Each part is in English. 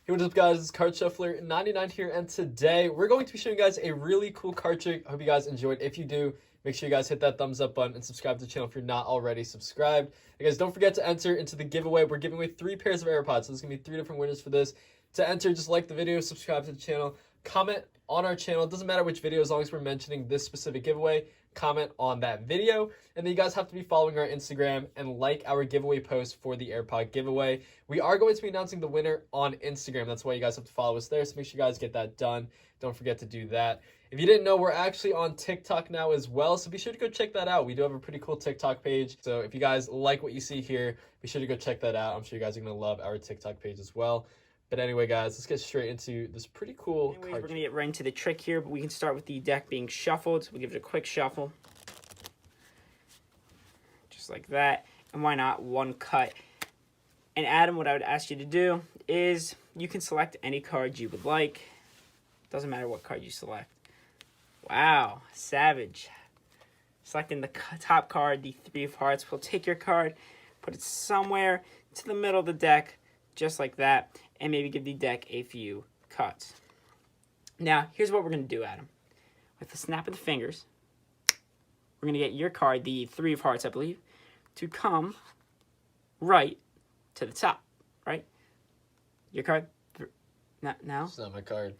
Hey, what's up guys, it's Card Shuffler 99 here, and today we're going to be showing you guys a really cool card trick. I hope you guys enjoyed. If you do, make sure you guys hit that thumbs up button and subscribe to the channel if you're not already subscribed. And guys, don't forget to enter into the giveaway. We're giving away 3 pairs of AirPods, so there's going to be 3 different winners for this. To enter, just like the video, subscribe to the channel, comment on our channel. It doesn't matter which video as long as we're mentioning this specific giveaway. Comment on that video, and then you guys have to be following our Instagram and like our giveaway post for the AirPod giveaway. We are going to be announcing the winner on Instagram. That's why you guys have to follow us there, so make sure you guys get that done. Don't forget to do that. If you didn't know, we're actually on TikTok now as well, so be sure to go check that out. We do have a pretty cool TikTok page, so if you guys like what you see here, be sure to go check that out. I'm sure you guys are going to love our TikTok page as well. But anyway, guys, let's get straight into this pretty cool card. We're going to get right into the trick here, but we can start with the deck being shuffled. So we'll give it a quick shuffle. Just like that. And why not one cut? And Adam, what I would ask you to do is you can select any card you would like. Doesn't matter what card you select. Wow, savage. Selecting the top card, the 3 of hearts. We'll take your card, put it somewhere to the middle of the deck, just like that, and maybe give the deck a few cuts. Now, here's what we're going to do, Adam. With the snap of the fingers, we're going to get your card, the 3 of hearts, I believe, to come right to the top, right? Your card? No? It's not my card.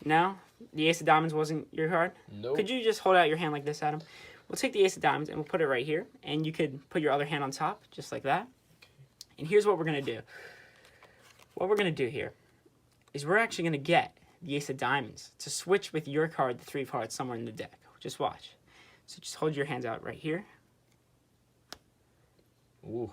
No? The ace of diamonds wasn't your card? Nope. Could you just hold out your hand like this, Adam? We'll take the ace of diamonds and we'll put it right here, and you could put your other hand on top, just like that. And here's what we're going to do. What we're going to do here is we're actually going to get the ace of diamonds to switch with your card, the 3 of hearts, somewhere in the deck. Just watch. So just hold your hands out right here. Ooh.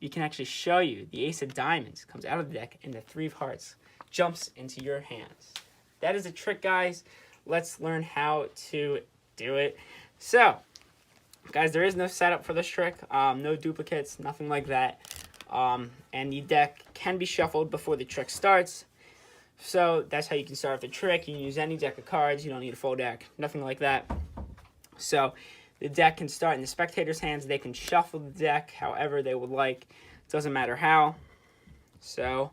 You can actually show you the ace of diamonds comes out of the deck and the 3 of hearts jumps into your hands. That is a trick, guys. Let's learn how to do it. So, guys, there is no setup for this trick. No duplicates, nothing like that. And the deck can be shuffled before the trick starts. So that's how you can start the trick. You can use any deck of cards. You don't need a full deck, nothing like that. So the deck can start in the spectator's hands. They can shuffle the deck however they would like. It doesn't matter how. So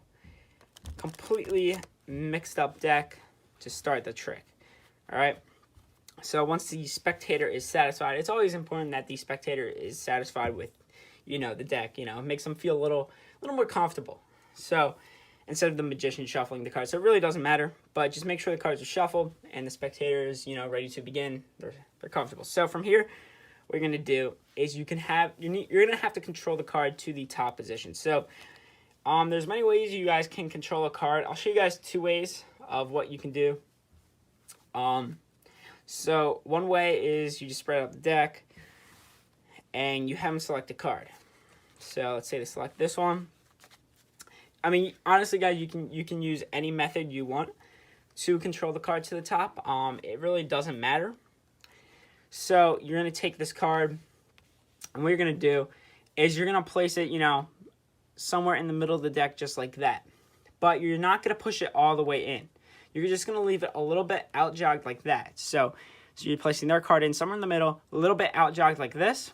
completely mixed up deck to start the trick. All right. So once the spectator is satisfied, it's always important that the spectator is satisfied with, the deck. It makes them feel a little more comfortable. So instead of the magician shuffling the cards, so it really doesn't matter. But just make sure the cards are shuffled and the spectator is, ready to begin. They're comfortable. So from here, what you're gonna do is you're gonna have to control the card to the top position. So there's many ways you guys can control a card. I'll show you guys 2 ways of what you can do. So one way is you just spread out the deck and you have them select a card. So let's say they select this one. I mean, honestly, guys, you can use any method you want to control the card to the top. It really doesn't matter. So you're going to take this card, and what you're going to do is you're going to place it, somewhere in the middle of the deck just like that. But you're not going to push it all the way in. You're just going to leave it a little bit out-jogged like that. So you're placing their card in somewhere in the middle, a little bit out-jogged like this.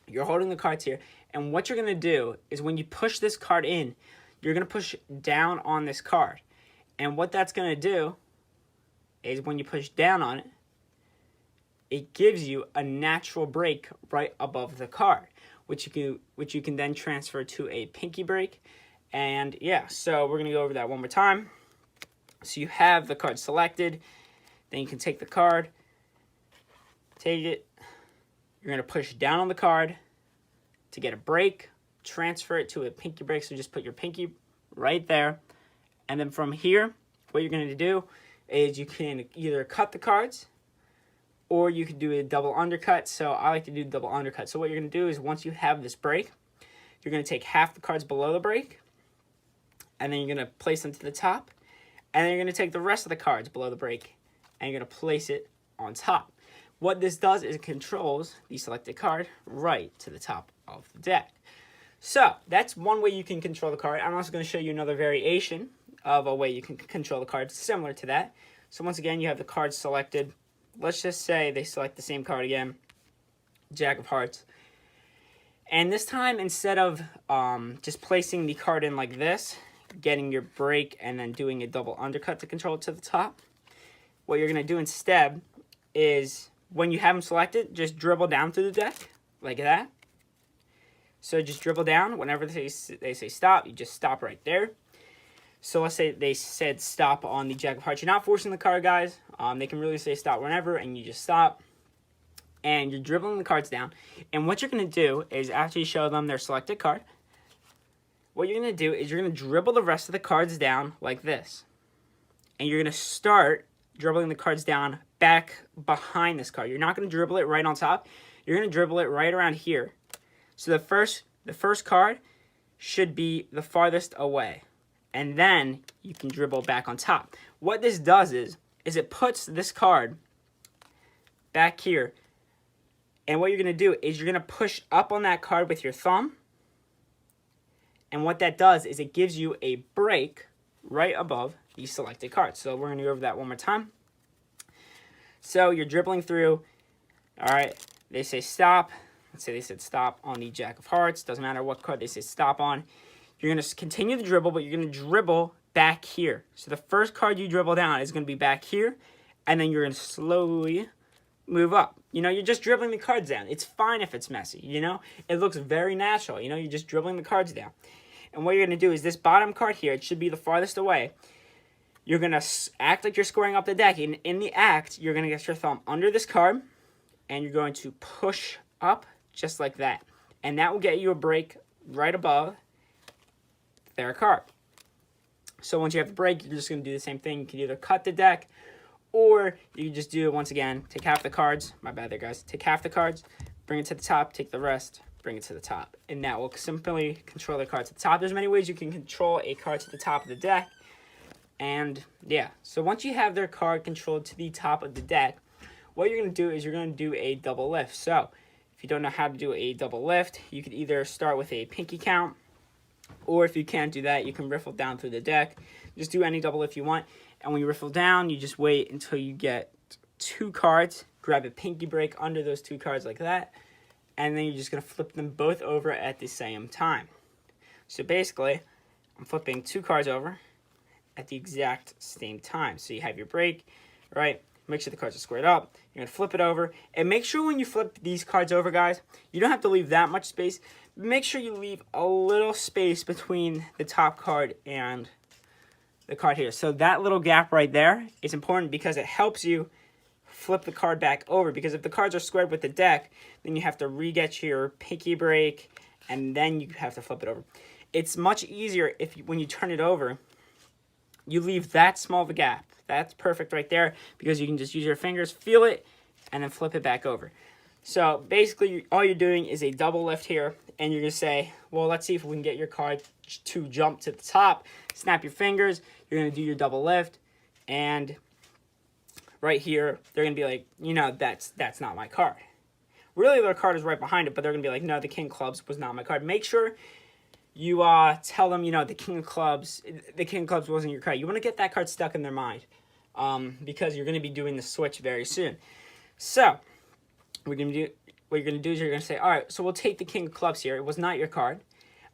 You're holding the cards here. And what you're going to do is when you push this card in, you're going to push down on this card. And what that's going to do is when you push down on it, it gives you a natural break right above the card, which you can then transfer to a pinky break. And yeah, so we're going to go over that one more time. So you have the card selected. Then you can take the card, take it. You're going to push down on the card to get a break, transfer it to a pinky break. So just put your pinky right there. And then from here, what you're going to do is you can either cut the cards or you can do a double undercut. So I like to do double undercut. So what you're going to do is once you have this break, you're going to take half the cards below the break, and then you're going to place them to the top. And then you're going to take the rest of the cards below the break, and you're going to place it on top. What this does is it controls the selected card right to the top of the deck. So that's one way you can control the card. I'm also going to show you another variation of a way you can control the card similar to that. So once again, you have the cards selected. Let's just say they select the same card again, Jack of Hearts. And this time, instead of just placing the card in like this, getting your break and then doing a double undercut to control it to the top. What you're going to do instead is when you have them selected, just dribble down through the deck like that. So just dribble down. Whenever they say stop, you just stop right there. So let's say they said stop on the Jack of Hearts. You're not forcing the card, guys. They can really say stop whenever, and you just stop. And you're dribbling the cards down. And what you're going to do is after you show them their selected card, what you're going to do is you're going to dribble the rest of the cards down like this. And you're going to start dribbling the cards down back behind this card. You're not going to dribble it right on top. You're going to dribble it right around here. So the first card should be the farthest away. And then you can dribble back on top. What this does is it puts this card back here. And what you're going to do is you're going to push up on that card with your thumb. And what that does is it gives you a break right above the selected card. So we're going to go over that one more time. So you're dribbling through. All right, they say stop. Let's say they said stop on the Jack of Hearts. Doesn't matter what card they say stop on. You're going to continue the dribble, but you're going to dribble back here. So the first card you dribble down is going to be back here. And then you're going to slowly move up. You know, you're just dribbling the cards down. It's fine if it's messy, you know. It looks very natural. You know, you're just dribbling the cards down. And what you're going to do is this bottom card here, it should be the farthest away. You're going to act like you're squaring up the deck. And in the act, you're going to get your thumb under this card. And you're going to push up just like that. And that will get you a break right above their card. So once you have the break, you're just going to do the same thing. You can either cut the deck, or you can just do it once again. Take half the cards. My bad there, guys. Take half the cards, bring it to the top, take the rest, bring it to the top. And that will simply control the card to the top. There's many ways you can control a card to the top of the deck. And yeah, so once you have their card controlled to the top of the deck, what you're going to do is you're going to do a double lift. So if you don't know how to do a double lift, you could either start with a pinky count, or if you can't do that, you can riffle down through the deck. Just do any double lift you want. And when you riffle down, you just wait until you get 2 cards. Grab a pinky break under those 2 cards like that. And then you're just going to flip them both over at the same time. So basically, I'm flipping 2 cards over at the exact same time. So you have your break, right? Make sure the cards are squared up. You're going to flip it over. And make sure when you flip these cards over, guys, you don't have to leave that much space. Make sure you leave a little space between the top card and the card here. So that little gap right there is important because it helps you flip the card back over. Because if the cards are squared with the deck, then you have to re-get your pinky break, and then you have to flip it over. It's much easier when you turn it over, you leave that small of a gap. That's perfect right there because you can just use your fingers, feel it, and then flip it back over. So basically, all you're doing is a double lift here, and you're going to say, well, let's see if we can get your card to jump to the top. Snap your fingers. You're going to do your double lift, and right here, they're going to be like, you know, that's not my card. Really, their card is right behind it, but they're going to be like, no, the King of Clubs was not my card. Make sure you tell them, you know, the King of Clubs wasn't your card. You want to get that card stuck in their mind because you're going to be doing the switch very soon. So what you're going to do is you're going to say, all right, so we'll take the King of Clubs here. It was not your card.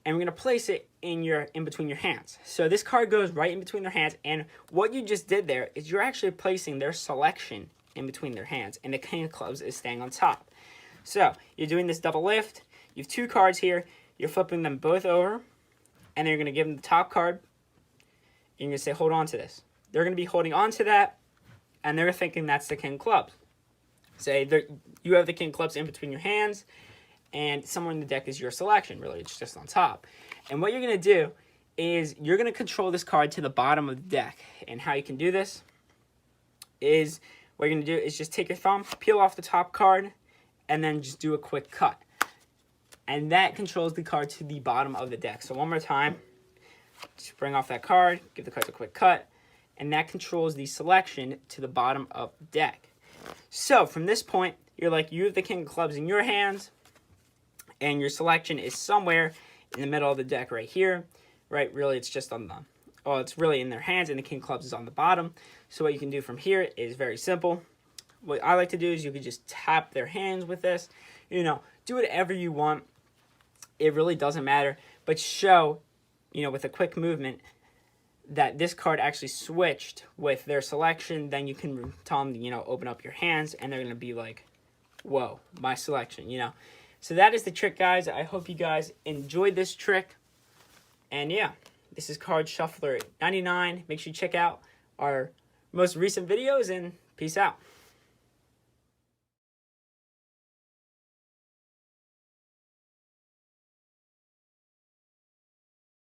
And we're going to place it in between your hands. So this card goes right in between their hands. And what you just did there is you're actually placing their selection in between their hands. And the King of Clubs is staying on top. So you're doing this double lift. You have 2 cards here. You're flipping them both over. And then you're going to give them the top card. And you're going to say, hold on to this. They're going to be holding on to that. And they're thinking that's the King of Clubs. Say you have the King of Clubs in between your hands. And somewhere in the deck is your selection. Really, it's just on top. And what you're going to do is you're going to control this card to the bottom of the deck. And how you can do this is what you're going to do is just take your thumb, peel off the top card, and then just do a quick cut. And that controls the card to the bottom of the deck. So one more time, just bring off that card, give the cards a quick cut, and that controls the selection to the bottom of the deck. So from this point, you're like, you have the King of Clubs in your hands, and your selection is somewhere in the middle of the deck right here, right? Really, it's just on it's really in their hands, and the King of Clubs is on the bottom. So what you can do from here is very simple. What I like to do is you can just tap their hands with this. You know, do whatever you want. It really doesn't matter. But show, you know, with a quick movement that this card actually switched with their selection, then you can tell them, open up your hands, and they're going to be like, whoa, my selection, So that is the trick, guys. I hope you guys enjoyed this trick. And yeah, this is Card Shuffler 99. Make sure you check out our most recent videos, and peace out.